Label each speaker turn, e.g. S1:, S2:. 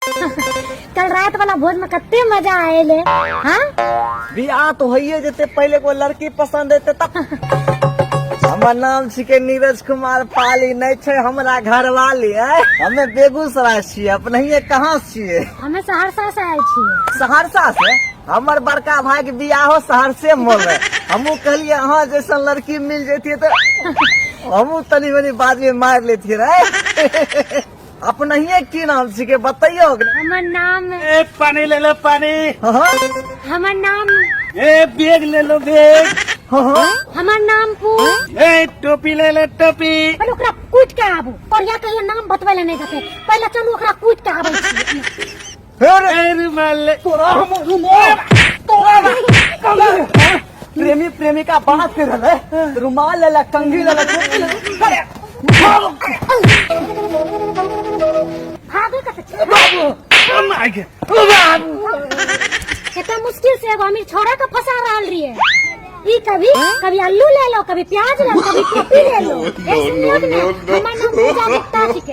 S1: कल रात वाला भोज में कत्ते मजा आये हाँ?
S2: बियाह तो है जैसे पहले कोई लड़की पसंद है तब। हमार नाम छिके नीरज कुमार पाली, नहीं छे हमरा घर वाली है। हमें बेगूसराय छिये, अपने ही कहाँ छिये?
S1: हमें सहरसा से आये छिये।
S2: सहरसा से? हमार बड़का भाई के बियाह हो सहरसे मोल में। हमू कहलिए हाँ जैसा लड़की मिल जाती तो हमू तनी मनी बाद में मार लेती रहे। अपना ही की नाम छिके बताइयो?
S1: हमार नाम
S3: ए पानी ले लो पानी।
S2: हाँ?
S1: हमार नाम
S3: ए बैग ले लो बैग।
S2: हाँ?
S1: हमार नाम
S3: ए टोपी ले लो टोपी।
S1: पहले ओकरा कूट के आबू और या कहियो नाम बतवे ले नहीं देते। पहले चलू ओकरा कूट के आबे छी।
S2: फिर
S3: ए रुमाल ले।
S2: प्रेमी प्रेमिका बात कर रहे, रुमाल ले ला, कंघी ले ला, टोपी ले ला।
S1: भागे कते कितना मुश्किल से एगो अमीर छोरा के फंसा रहल रही ई कभी आलू ले लो, कभी प्याज ले लो, कभी टोपी ले लो। हमार नाम पूजा गुप्ता छिके।